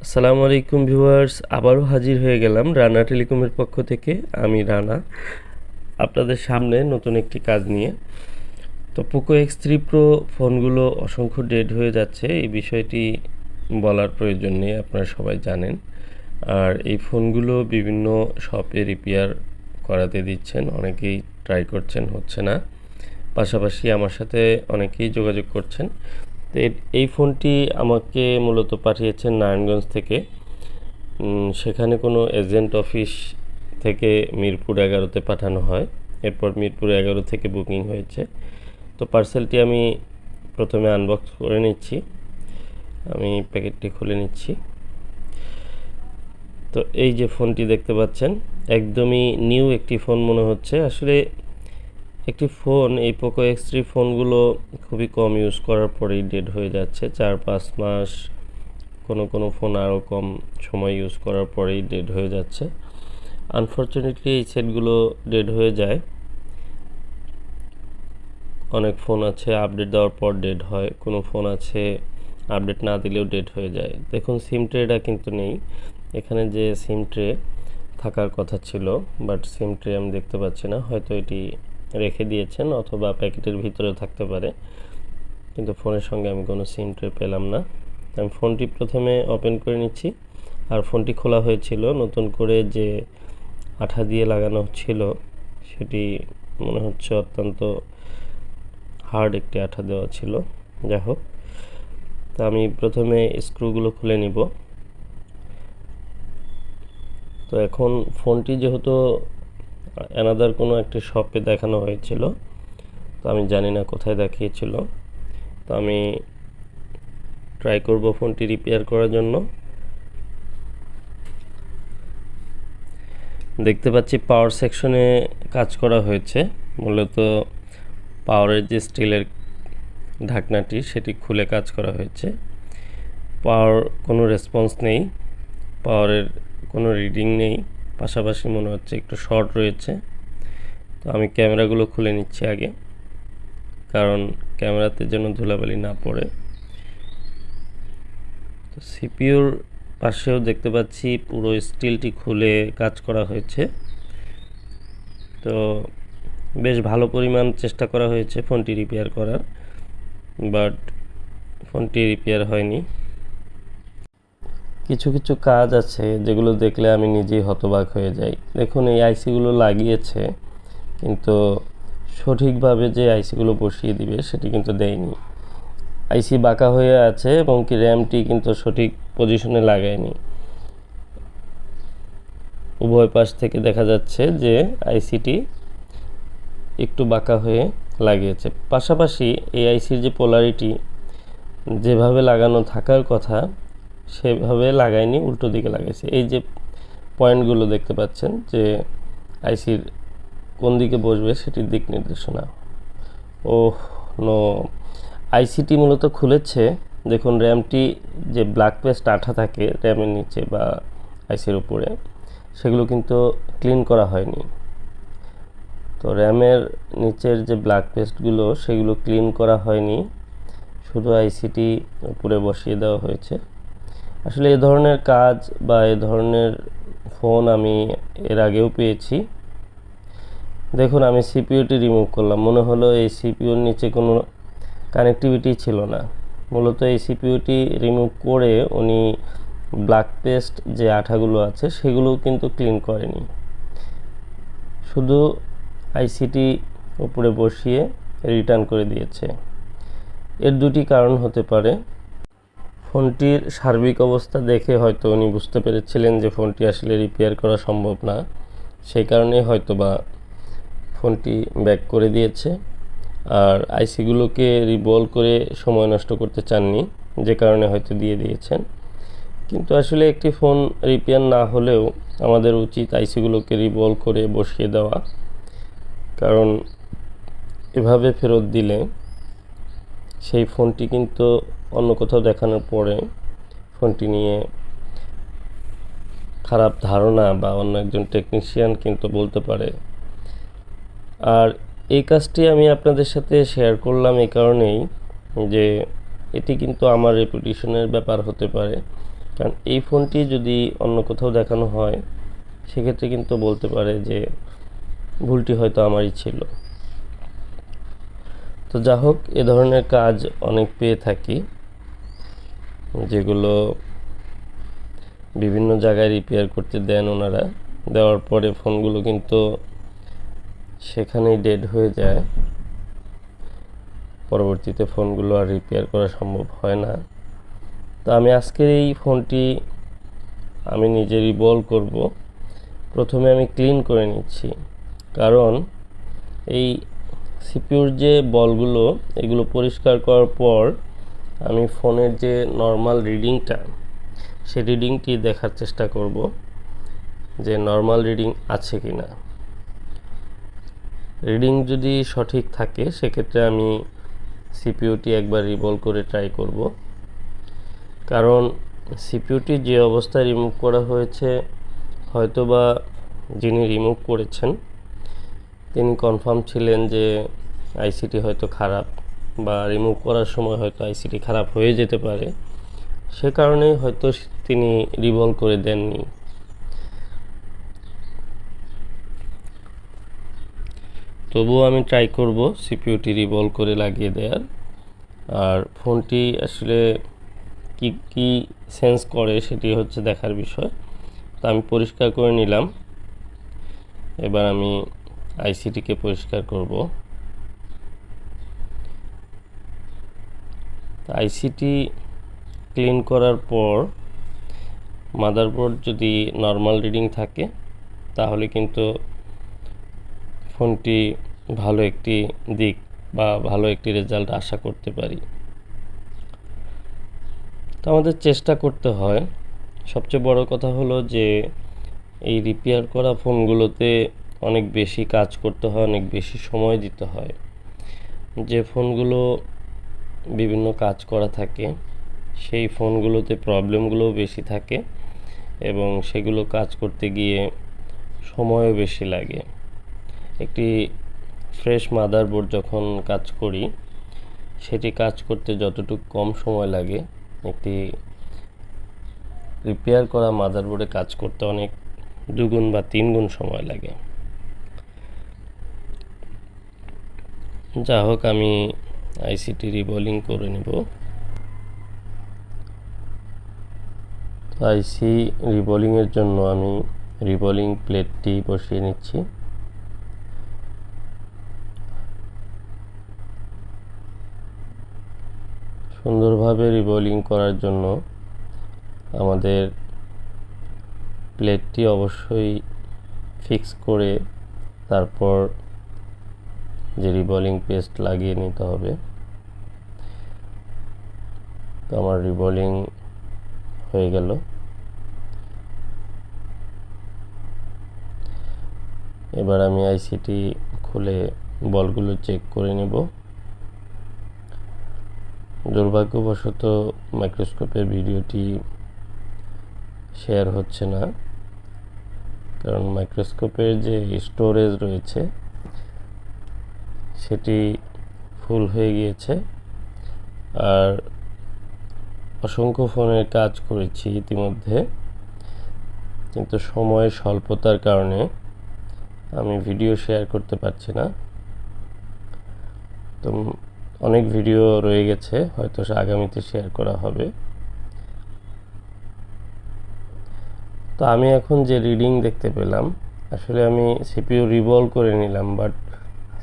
আসসালামু আলাইকুম ভিউয়ার্স, আবারও হাজির হয়ে গেলাম রানা টেলিকমের পক্ষ থেকে। আমি রানা আপনাদের সামনে নতুন একটি কাজ নিয়ে। তো পোকো X3 Pro ফোনগুলো অসংখ্য ডেড হয়ে যাচ্ছে, এই বিষয়টি বলার প্রয়োজন নেই, আপনারা সবাই জানেন। আর এই ফোনগুলো বিভিন্ন শপে রিপেয়ার করাতে দিচ্ছেন, অনেকেই ট্রাই করছেন, হচ্ছে না। পাশাপাশি আমার সাথে অনেকেই যোগাযোগ করছেন। তো এই ফোনটি আমাকে মূলত পাঠিয়েছেন নারায়ণগঞ্জ থেকে। সেখানে কোনো এজেন্ট অফিস থেকে মিরপুর 11-তে পাঠানো হয়, এরপর মিরপুর 11 থেকে বুকিং হয়েছে। তো পার্সেলটি আমি প্রথমে আনবক্স করে নিচ্ছি, আমি প্যাকেটটি খুলে নিচ্ছি। তো এই যে ফোনটি দেখতে পাচ্ছেন, একদমই নিউ একটি ফোন মনে হচ্ছে। আসলে একটি ফোন, এই পোকো X3 ফোনগুলো খুবই কম ইউজ করার পরেই ডেড হয়ে যাচ্ছে, 4-5 মাস, কোনো ফোন আরও কম সময় ইউজ করার পরেই ডেড হয়ে যাচ্ছে। আনফর্চুনেটলি এই সেটগুলো ডেড হয়ে যায়। অনেক ফোন আছে আপডেট দেওয়ার পর ডেড হয়, কোনো ফোন আছে আপডেট না দিলেও ডেড হয়ে যায়। দেখুন, সিম ট্রেটা কিন্তু নেই এখানে, যে সিম ট্রে থাকার কথা ছিল, বাট সিম ট্রে আমি দেখতে পাচ্ছি না। হয়তো এটি রেখে দিয়েছেন অথবা প্যাকেটের ভিতরে থাকতে পারে, কিন্তু ফোনের সঙ্গে আমি কোনো সিম ট্রে পেলাম না। আমি ফোনটি প্রথমে ওপেন করে নিচ্ছি। আর ফোনটি খোলা হয়েছিল, নতুন করে যে আঠা দিয়ে লাগানো ছিল সেটি মনে হচ্ছে অত্যন্ত হার্ড একটি আঠা দেওয়া ছিল। যাই হোক, তা আমি প্রথমে স্ক্রুগুলো খুলে নিব। তো এখন ফোনটি যেহেতু অ্যানাদার কোনো একটি শপে দেখানো হয়েছিল, তো আমি জানি না কোথায় দেখিয়েছিল, তো আমি ট্রাই করব ফোনটি রিপেয়ার করার জন্য। দেখতে পাচ্ছি পাওয়ার সেকশনে কাজ করা হয়েছে, মূলত পাওয়ারের যে স্টিলের ঢাকনাটি সেটি খুলে কাজ করা হয়েছে। পাওয়ার কোনো রেসপন্স নেই, পাওয়ারের কোনো রিডিং নেই, পাশাপাশি মনে হচ্ছে একটু শর্ট রয়েছে। তো আমি ক্যামেরাগুলো খুলে নিচ্ছি আগে, কারণ ক্যামেরাতে যেন ধুলাবালি না পড়ে। তো সিপিইউর পাশেও দেখতে পাচ্ছি পুরো স্টিলটি খুলে কাজ করা হয়েছে। তো বেশ ভালো পরিমাণ চেষ্টা করা হয়েছে ফোনটি রিপেয়ার করার, বাট ফোনটি রিপেয়ার হয়নি। কিছু কিছু কাজ আছে যেগুলো দেখলে আমি নিজেই হতবাক হয়ে যাই। দেখুন, এই আইসিগুলো লাগিয়েছে, কিন্তু সঠিকভাবে যে আইসিগুলো বসিয়ে দিবে সেটি কিন্তু দেয়নি। আইসি বাঁকা হয়ে আছে এবং কি র্যামটি কিন্তু সঠিক পজিশনে লাগায়নি। উভয় পাশ থেকে দেখা যাচ্ছে যে আইসিটি একটু বাঁকা হয়ে লাগিয়েছে। পাশাপাশি এই আইসির যে পোলারিটি যেভাবে লাগানো থাকার কথা সেভাবে লাগায়নি, উল্টো দিকে লাগাইছে। এই যে পয়েন্টগুলো দেখতে পাচ্ছেন যে আইসির কোন দিকে বসবে সেটির দিক নির্দেশনা। ওহ নো, আইসিটি মূলত খুলেছে। দেখুন, র্যামটি যে ব্ল্যাক পেস্ট আঠা থাকে র্যামের নিচে বা আইসির উপরে, সেগুলো কিন্তু ক্লিন করা হয়নি। তো র্যামের নিচের যে ব্ল্যাক পেস্টগুলো সেগুলো ক্লিন করা হয়নি, শুধু আইসিটি উপরে বসিয়ে দেওয়া হয়েছে। আসলে এ ধরনের কাজ বা এ ধরনের ফোন আমি এর আগেও পেয়েছি। দেখুন, আমি সিপিইউটি রিমুভ করলাম, মনে হলো এই সিপিইউর নিচে কোনো কানেক্টিভিটি ছিল না। মূলত এই সিপিইউটি রিমুভ করে উনি ব্ল্যাক পেস্ট যে আঠাগুলো আছে সেগুলোও কিন্তু ক্লিন করেনি, শুধু আইসিটি উপরে বসিয়ে রিটার্ন করে দিয়েছে। এর দুটি কারণ হতে পারে। ফোনটির সার্বিক অবস্থা দেখে হয়তো উনি বুঝতে পেরেছিলেন যে ফোনটি আসলে রিপেয়ার করা সম্ভব না, সেই কারণেই হয়তো বা ফোনটি ব্যাক করে দিয়েছে। আর আইসিগুলোকে রিবল করে সময় নষ্ট করতে চাননি, যে কারণে হয়তো দিয়ে দিয়েছেন। কিন্তু আসলে একটি ফোন রিপেয়ার না হলেও আমাদের উচিত আইসিগুলোকে রিবল করে বসিয়ে দেওয়া, কারণ এভাবে ফেরত দিলে সেই ফোনটি কিন্তু অন্য কোথাও দেখানোর পরে ফোনটি নিয়ে খারাপ ধারণা বা অন্য একজন টেকনিশিয়ান কিন্তু বলতে পারে। আর এই কাজটি আমি আপনাদের সাথে শেয়ার করলাম এই কারণেই যে এটি কিন্তু আমার রেপুটেশনের ব্যাপার হতে পারে। কারণ এই ফোনটি যদি অন্য কোথাও দেখানো হয় সেক্ষেত্রে কিন্তু বলতে পারে যে ভুলটি হয়তো আমারই ছিল। তো যা হোক, এ ধরনের কাজ অনেক পেয়ে থাকি, যেগুলো বিভিন্ন জায়গায় রিপেয়ার করতে দেন ওনারা। দেওয়ার পরে ফোনগুলো কিন্তু সেখানেই ডেড হয়ে যায়, পরবর্তীতে ফোনগুলো আর রিপেয়ার করা সম্ভব হয় না। তো আমি আজকের এই ফোনটি আমি নিজে রিভলভ করব। প্রথমে আমি ক্লিন করে নিচ্ছি, কারণ এই সিপিইউর যে বলগুলো এগুলো পরিষ্কার করার পর আমি ফোনের যে নর্মাল রিডিংটা সেই রিডিংটি দেখার চেষ্টা করব যে নর্মাল রিডিং আছে কি না। রিডিং যদি সঠিক থাকে সেক্ষেত্রে আমি সিপিইউটি একবার রিভলভ করে ট্রাই করব, কারণ সিপিইউটি যে অবস্থায় রিমুভ করা হয়েছে হয়তোবা যিনি রিমুভ করেছেন তিনি কনফার্ম ছিলেন যে আইসিটি হয়তো খারাপ, বা রিমুভ করার সময় হয়তো আইসিটি খারাপ হয়ে যেতে পারে, সে কারণেই হয়তো তিনি রিভলভ করে দেননি। তবুও আমি ট্রাই করব সিপিইউটি রিভলভ করে লাগিয়ে দেওয়ার। আর ফোনটি আসলে কি সেন্স করে সেটি হচ্ছে দেখার বিষয়। তো আমি পরিষ্কার করে নিলাম, এবার আমি আইসিটিকে পরিষ্কার করব। আইসিটি ক্লিন করার পর মাদারবোর্ড যদি নর্মাল রিডিং থাকে তাহলে কিন্তু ফোনটি ভালো একটি দিক বা ভালো একটি রেজাল্ট আশা করতে পারি। তো আমাদের চেষ্টা করতে হয়। সবচেয়ে বড় কথা হলো যে এই রিপেয়ার করা ফোনগুলোতে অনেক বেশি কাজ করতে হয়, অনেক বেশি সময় দিতে হয়। যে ফোনগুলো বিভিন্ন কাজ করা থাকে সেই ফোনগুলোতে প্রবলেমগুলোও বেশি থাকে এবং সেগুলো কাজ করতে গিয়ে সময়ও বেশি লাগে। একটি ফ্রেশ মাদারবোর্ড যখন কাজ করি সেটি কাজ করতে যতটুকু কম সময় লাগে একটি রিপেয়ার করা মাদারবোর্ডে কাজ করতে অনেক 2 গুণ বা 3 গুণ সময় লাগে। যা হোক, আমি আইসিটি রিবলিং করে নেব। আইসি রিবলিংয়ের জন্য আমি রিবলিং প্লেটটি বসিয়ে নিচ্ছি। সুন্দরভাবে রিবলিং করার জন্য আমাদের প্লেটটি অবশ্যই ফিক্স করে তারপর যে রিবলিং পেস্ট লাগিয়ে নিতে হবে। তো আমার রিবলিং হয়ে গেল। এবার আমি আইসিটি খুলে বলগুলো চেক করে নেব। দুর্ভাগ্যবশত মাইক্রোস্কোপের ভিডিওটি শেয়ার হচ্ছে না, কারণ মাইক্রোস্কোপের যে স্টোরেজ রয়েছে সেটি ফুল হয়ে গিয়েছে। আর অসংখ্য ফোনের কাজ করেছি ইতিমধ্যে, কিন্তু সময়ের স্বল্পতার কারণে আমি ভিডিও শেয়ার করতে পারছি না। তো অনেক ভিডিও রয়ে গেছে, হয়তো আগামীতে শেয়ার করা হবে। তো আমি এখন যে রিডিং দেখতে পেলাম, আসলে আমি সিপিইউ রিভলভ করে নিলাম, বাট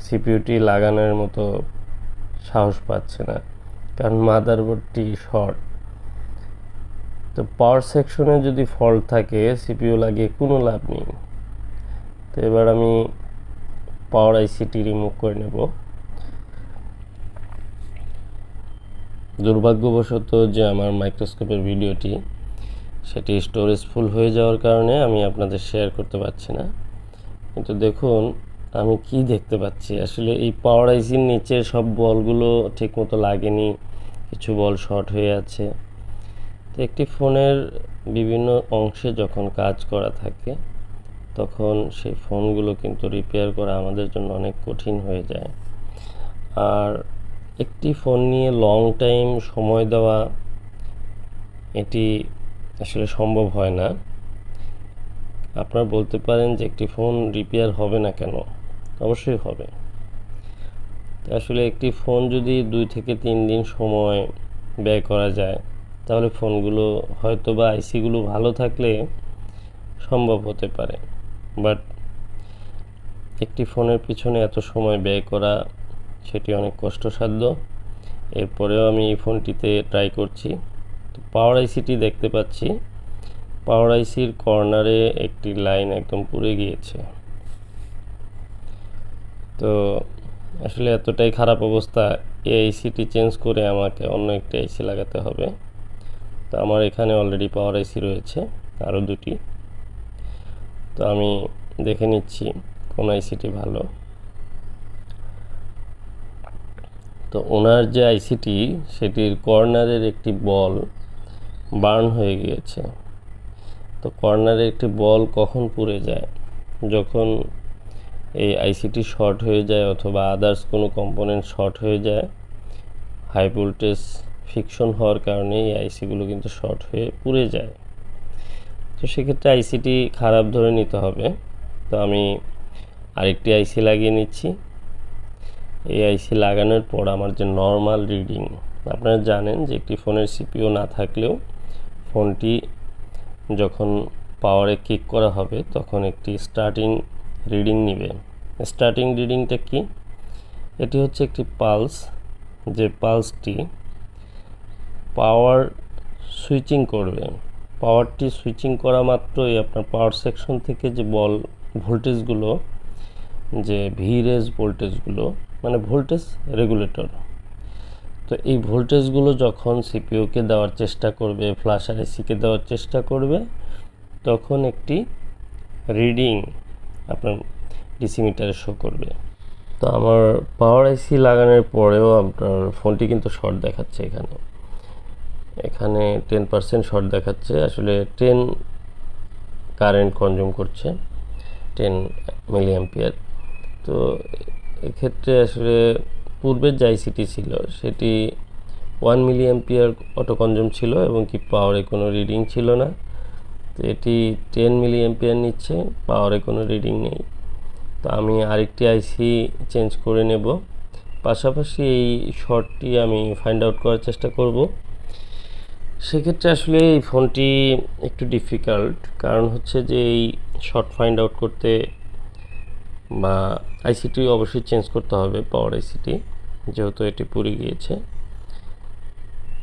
সিপিইউটি লাগানোর মতো সাহস পাচ্ছে না, কারণ মাদারবোর্ডটি শর্ট। তো পাওয়ার সেকশনে যদি ফল্ট থাকে সিপিইউ লাগিয়ে কোনো লাভ নেই। তো এবার আমি পাওয়ার আইসিটি রিমুভ করে নেব। দুর্ভাগ্যবশত যে আমার মাইক্রোস্কোপের ভিডিওটি সেটি স্টোরেজ ফুল হয়ে যাওয়ার কারণে আমি আপনাদের শেয়ার করতে পারছি না। কিন্তু দেখুন আমি কি দেখতে পাচ্ছি, আসলে এই পাওয়ার আইসির নিচের সব বলগুলো ঠিকমতো লাগেনি, কিছু বল শর্ট হয়ে আছে। তো একটি ফোনের বিভিন্ন অংশে যখন কাজ করা থাকে তখন সেই ফোনগুলো কিন্তু রিপেয়ার করা আমাদের জন্য অনেক কঠিন হয়ে যায়। আর একটি ফোন নিয়ে লং টাইম সময় দেওয়া এটি আসলে সম্ভব হয় না। আপনারা বলতে পারেন যে একটি ফোন রিপেয়ার হবে না কেন? অবশ্যই হবে। আসলে একটি ফোন যদি 2 থেকে 3 দিন সময় ব্যয় করা যায়, তাহলে ফোনগুলো হয়তো বা আইসিগুলো ভালো থাকলে সম্ভব হতে পারে। বাট একটি ফোনের পিছনে এত সময় ব্যয় করা, সেটি অনেক কষ্টসাধ্য। এরপরেও আমি এই ফোনটিতে ট্রাই করছি। তো পাওয়ার আইসিটি দেখতে পাচ্ছি, পাওয়ার আইসির কর্নারে একটি লাইন একদম পুড়ে গিয়েছে। তো আসলে এতটাই খারাপ অবস্থা, এই আইসিটি চেঞ্জ করে আমাকে অন্য একটি আইসি লাগাতে হবে। তো আমার এখানে অলরেডি পাওয়ার আইসি রয়েছে আরও 2টি। তো আমি দেখে নিচ্ছি কোন আইসিটি ভালো। তো ওনার যে আইসিটি, সেটির কর্নারের একটি বল বার্ন হয়ে গিয়েছে। তো কর্নারে একটি বল কখন পুড়ে যায়? যখন এই আইসিটি শর্ট হয়ে যায় অথবা আদার্স কোনো কম্পোনেন্ট শর্ট হয়ে যায়। হাই ভোল্টেজ ফিকশন হওয়ার কারণে এই আইসিগুলো কিন্তু শর্ট হয়ে পুড়ে যায়। তো সেক্ষেত্রে আইসিটি খারাপ ধরে নিতে হবে। তো আমি আরেকটি আইসি লাগিয়ে নিচ্ছি। এই আইসি লাগানোর পর আমার যে নর্মাল রিডিং, আপনারা জানেন যে একটি ফোনের সিপিইউ না থাকলেও ফোনটি যখন পাওয়ারে কিক করা হবে তখন একটি স্টার্টিং রিডিং নেবে। স্টার্টিং রিডিংটা কি? এটি হচ্ছে একটি পালস, যে পালসটি পাওয়ার সুইচিং করবে। পাওয়ারটি সুইচিং করা মাত্রই আপনার পাওয়ার সেকশন থেকে যে ভোল্টেজগুলো, যে ভিরেজ ভোল্টেজগুলো, মানে ভোল্টেজ রেগুলেটর, তো এই ভোল্টেজগুলো যখন সিপিইউকে দেওয়ার চেষ্টা করবে, ফ্ল্যাশ আইসিকে দেওয়ার চেষ্টা করবে, তখন একটি রিডিং আপনার ডিসি মিটারে শো করবে। তো আমার পাওয়ার আইসি লাগানোর পরেও আপনার ফোনটি কিন্তু শর্ট দেখাচ্ছে। এখানে 10% শর্ট দেখাচ্ছে। আসলে 10 কারেন্ট কনজিউম করছে, 10 মিলি অ্যাম্পিয়ার। তো এক্ষেত্রে আসলে পূর্বের যে আইসিটি ছিল সেটি 1 মিলি অ্যাম্পিয়ার অটো কনজিউম ছিল এবং কি পাওয়ারে কোনো রিডিং ছিল না। তো এটি 10 মিলি অ্যাম্পিয়ার নিচ্ছে, পাওয়ারে কোনো রিডিং নেই। তো আমি আরেকটি আইসি চেঞ্জ করে নেব। পাশাপাশি এই শর্টটি আমি ফাইন্ড আউট করার চেষ্টা করব। সেক্ষেত্রে আসলে এই ফোনটি একটু ডিফিকাল্ট, কারণ হচ্ছে যে এই শর্ট ফাইন্ড আউট করতে বা আইসিটি অবশ্যই চেঞ্জ করতে হবে, পাওয়ার আইসিটি, যেহেতু এটি পুড়ে গিয়েছে।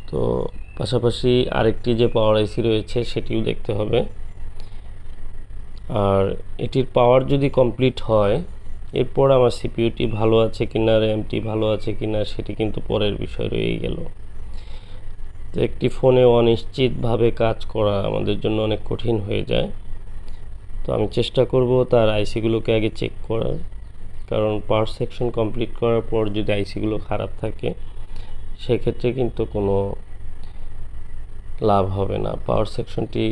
তো পাশাপাশি আরেকটি যে পাওয়ার আইসি রয়েছে সেটিও দেখতে হবে। আর এটির পাওয়ার যদি কমপ্লিট হয়, এরপর আমার সিপিইউটি ভালো আছে কিনা, র্যামটি ভালো আছে কিনা, সেটি কিন্তু পরের বিষয় রয়েই গেল। তো একটি ফোনে অনিশ্চিতভাবে কাজ করা আমাদের জন্য অনেক কঠিন হয়ে যায়। তো আমি চেষ্টা করব তার আইসিগুলোকে আগে চেক করার, কারণ পাওয়ার সেকশন কমপ্লিট করার পর যদি আইসিগুলো খারাপ থাকে, সেক্ষেত্রে কিন্তু কোনো লাভ হবে না। পাওয়ার সেকশনটি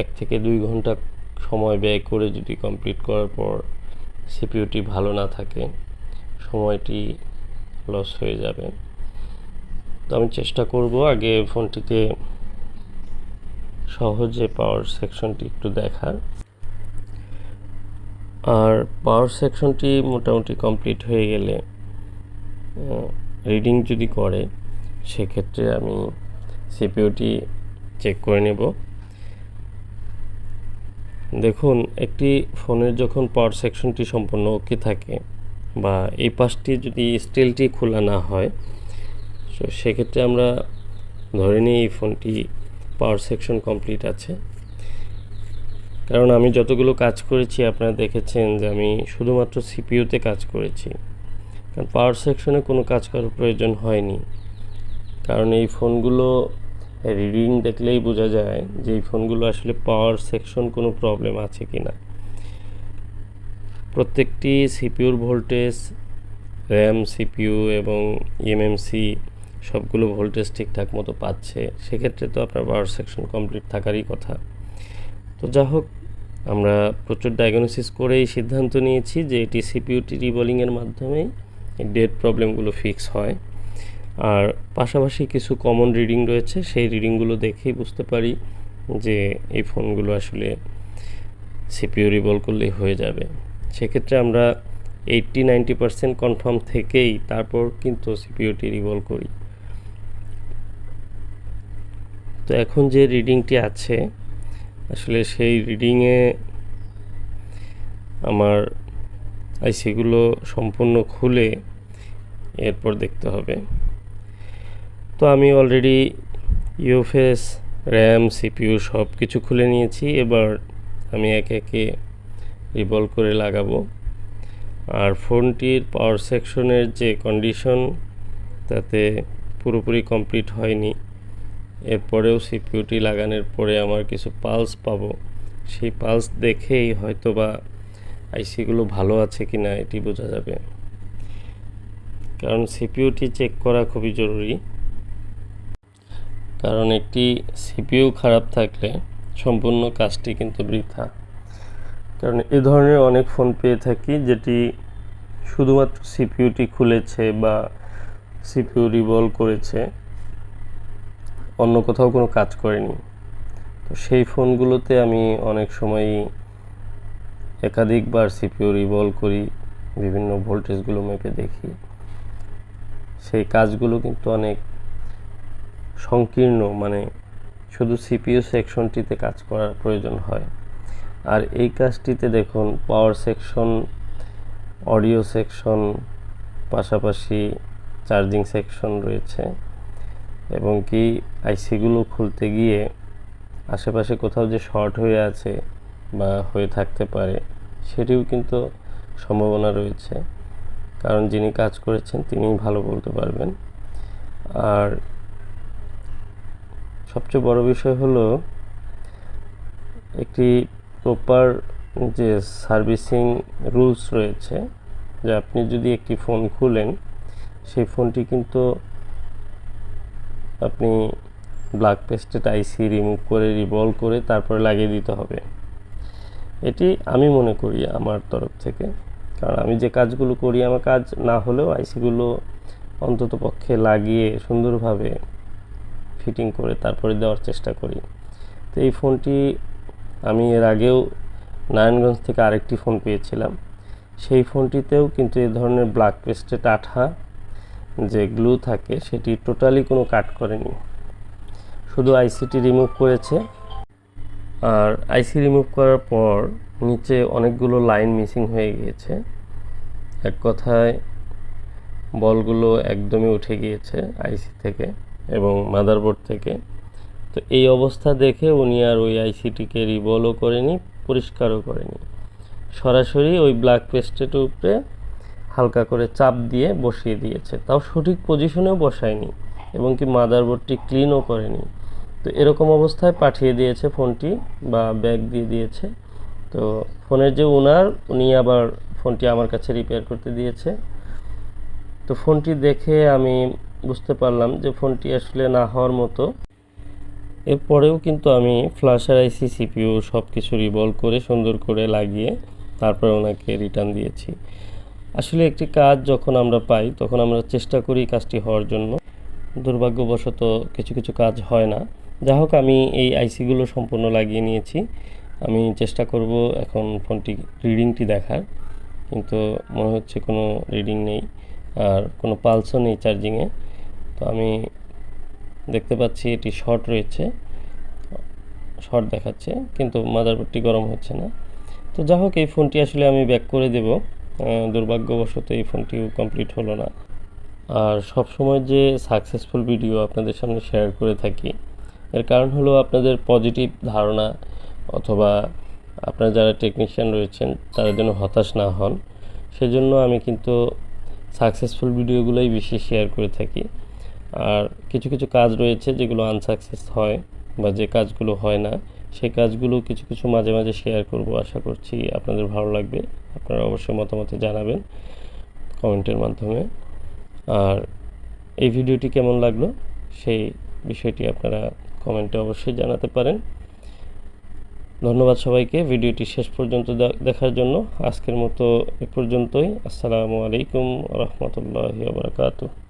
1 থেকে 2 ঘন্টা সময় ব্যয় করে যদি কমপ্লিট করার পর সিপিইউটি ভালো না থাকে, সময়টি লস হয়ে যাবে। তো আমি চেষ্টা করব আগে ফোনটিতে সহজে পাওয়ার সেকশনটি একটু দেখার। আর পাওয়ার সেকশনটি মোটামুটি কমপ্লিট হয়ে গেলে, রিডিং যদি করে, সেক্ষেত্রে আমি সিপিইউটি চেক করে নেব। দেখুন, একটি ফোনের যখন পাওয়ার সেকশনটি সম্পূর্ণ ওকে থাকে বা এই পাশটি যদি স্টিলটি খোলা না হয়, তো সেক্ষেত্রে আমরা ধরে নিই এই ফোনটি পাওয়ার সেকশন কমপ্লিট আছে। কারণ আমি যতগুলো কাজ করেছি আপনারা দেখেছেন যে আমি শুধুমাত্র সিপিইউতে কাজ করেছি, কারণ পাওয়ার সেকশনে কোনো কাজ করার প্রয়োজন হয়নি। কারণ এই ফোনগুলো রিডিং দেখলেই বোঝা যায় যে এই ফোনগুলো আসলে পাওয়ার সেকশন কোনো প্রবলেম আছে কিনা। প্রত্যেকটি সিপিইউর ভোল্টেজ, র্যাম, সিপিইউ এবং এমএমসি সবগুলো ভোল্টেজ ঠিকঠাক মতো পাচ্ছে, সেক্ষেত্রে তো আপনার পাওয়ার সেকশন কমপ্লিট থাকারই কথা। তো যা হোক, আমরা প্রচুর ডায়াগনোসিস করেই সিদ্ধান্ত নিয়েছি যে এটি সিপিইউটি রিবোলিংয়ের মাধ্যমেই ডেড প্রবলেমগুলো ফিক্স হয়। আর পাশাপাশি কিছু কমন রিডিং রয়েছে, সেই রিডিংগুলো দেখেই বুঝতে পারি যে এই ফোনগুলো আসলে সিপিইউ রিভলভ করলেই হয়ে যাবে। সেক্ষেত্রে আমরা 80-90% কনফার্ম থেকেই তারপর কিন্তু সিপিইউটি রিভলভ করি। তো এখন যে রিডিংটি আছে আসলে সেই রিডিংয়ে আমার আইসিগুলো সম্পূর্ণ খুলে এরপর দেখতে হবে। তো আমি অলরেডি ইউএফএস, র্যাম, সিপিইউ সব কিছু খুলে নিয়েছি। এবার আমি একে একে রিভলভ করে লাগাবো। আর ফোনটির পাওয়ার সেকশনের যে কন্ডিশন তাতে পুরোপুরি কমপ্লিট হয়নি। এরপরেও সিপিইউটি লাগানোর পরে আমার কিছু পালস পাবো, সেই পালস দেখেই হয়তো বা আইসিগুলো ভালো আছে কি না এটি বোঝা যাবে। কারণ সিপিইউটি চেক করা খুবই জরুরি, কারণ একটি সিপিইউ খারাপ থাকলে সম্পূর্ণ কাজটি কিন্তু বৃথা। কারণ এ ধরনের অনেক ফোন পেয়ে থাকি যেটি শুধুমাত্র সিপিইউটি খুলেছে বা সিপিইউ রিভলভ করেছে, অন্য কোথাও কোনো কাজ করেনি। তো সেই ফোনগুলোতে আমি অনেক সময়ই একাধিকবার সিপিইউ রিভলভ করি, বিভিন্ন ভোল্টেজগুলো মেপে দেখি। সেই কাজগুলো কিন্তু অনেক সংকীর্ণ, মানে শুধু সিপিইউ সেকশনটিতে কাজ করার প্রয়োজন হয়। আর এই কাজটিতে দেখুন পাওয়ার সেকশন, অডিও সেকশন, পাশাপাশি চার্জিং সেকশন রয়েছে, এবং কি আইসিগুলো খুলতে গিয়ে আশেপাশে কোথাও যে শর্ট হয়ে আছে বা হয়ে থাকতে পারে সেটিও কিন্তু সম্ভাবনা রয়েছে। কারণ যিনি কাজ করেছেন তিনিই ভালো বলতে পারবেন। আর সবচেয়ে বড় বিষয় হলো একটি প্রপার যে সার্ভিসিং রুলস রয়েছে, যে আপনি যদি একটি ফোন খুলেন সেই ফোনটি কিন্তু আপনি ব্ল্যাক পেস্টেড আইসি রিমুভ করে রিভলভ করে তারপরে লাগিয়ে দিতে হবে। এটি আমি মনে করি আমার তরফ থেকে, কারণ আমি যে কাজগুলো করি আমার কাজ না হলেও আইসিগুলো অন্তত পক্ষে লাগিয়ে সুন্দরভাবে ফিটিং করে তারপরে দেওয়ার চেষ্টা করি। তো এই ফোনটি আমি এর আগেও নারায়ণগঞ্জ থেকে আরেকটি ফোন পেয়েছিলাম, সেই ফোনটিতেও কিন্তু এই ধরনের ব্ল্যাক পেস্টেড আঠা যে গ্লু থাকে সেটি টোটালি কোনো কাট করেনি, শুধু আইসিটি রিমুভ করেছে। আর আইসি রিমুভ করার পর নিচে অনেকগুলো লাইন মিসিং হয়ে গিয়েছে, এক কথায় বলগুলো একদমই উঠে গিয়েছে আইসি থেকে এবং মাদারবোর্ড থেকে। তো এই অবস্থা দেখে উনি আর ওই আইসিটিকে রিভলভও করেনি, পরিষ্কারও করেনি, সরাসরি ওই ব্ল্যাক পেস্টের উপরে হালকা করে চাপ দিয়ে বসিয়ে দিয়েছে, তাও সঠিক পজিশনেও বসায়নি এবং কি মাদারবোর্ডটি ক্লিনও করেনি। তো এরকম অবস্থায় পাঠিয়ে দিয়েছে ফোনটি বা ব্যাগ দিয়ে দিয়েছে। তো ফোনের যে ওনার, উনি আবার ফোনটি আমার কাছে রিপেয়ার করতে দিয়েছে। তো ফোনটি দেখে আমি বুঝতে পারলাম যে ফোনটি আসলে না হওয়ার মতো। এরপরেও কিন্তু আমি ফ্ল্যাশার আইসি, সিপিইউ সব কিছু রিভলভ করে সুন্দর করে লাগিয়ে তারপরে ওনাকে রিটার্ন দিয়েছি। আসলে একটি কাজ যখন আমরা পাই তখন আমরা চেষ্টা করি কাজটি হওয়ার জন্য, দুর্ভাগ্যবশত কিছু কিছু কাজ হয় না। যা হোক, আমি এই আইসিগুলো সম্পূর্ণ লাগিয়ে নিয়েছি। আমি চেষ্টা করব এখন ফোনটি রিডিংটি দেখার, কিন্তু মনে হচ্ছে কোনো রিডিং নেই আর কোনো পালসও নেই চার্জিংয়ে। তো আমি দেখতে পাচ্ছি এটি শর্ট রয়েছে, শর্ট দেখাচ্ছে, কিন্তু মাদারবোর্ডটি গরম হচ্ছে না। তো যা হোক, এই ফোনটি আসলে আমি ব্যাক করে দেব। দুর্ভাগ্যবশত এই ফোনটিও কমপ্লিট হলো না। আর সব সময় যে সাকসেসফুল ভিডিও আপনাদের সামনে শেয়ার করে থাকি, এর কারণ হলো আপনাদের পজিটিভ ধারণা, অথবা আপনারা যারা টেকনিশিয়ান রয়েছেন তারা যেন হতাশ না হন। সেজন্য আমি কিন্তু সাকসেসফুল ভিডিওগুলোই বেশি শেয়ার করে থাকি। আর কিছু কিছু কাজ রয়েছে যেগুলো আনসাকসেস হয় বা যে কাজগুলো হয় না, সেই কাজগুলো কিছু কিছু মাঝে মাঝে শেয়ার করব। আশা করছি আপনাদের ভালো লাগবে। আপনারা অবশ্যই মতামত জানাবেন কমেন্টের মাধ্যমে। আর এই ভিডিওটি কেমন লাগলো সেই বিষয়টি আপনারা কমেন্টে অবশ্যই জানাতে পারেন। ধন্যবাদ সবাইকে ভিডিওটি শেষ পর্যন্ত দেখার জন্য। আজকের মতো এ পর্যন্তই। আসসালামু আলাইকুম ওয়া রাহমাতুল্লাহি ওয়া বারাকাতুহু।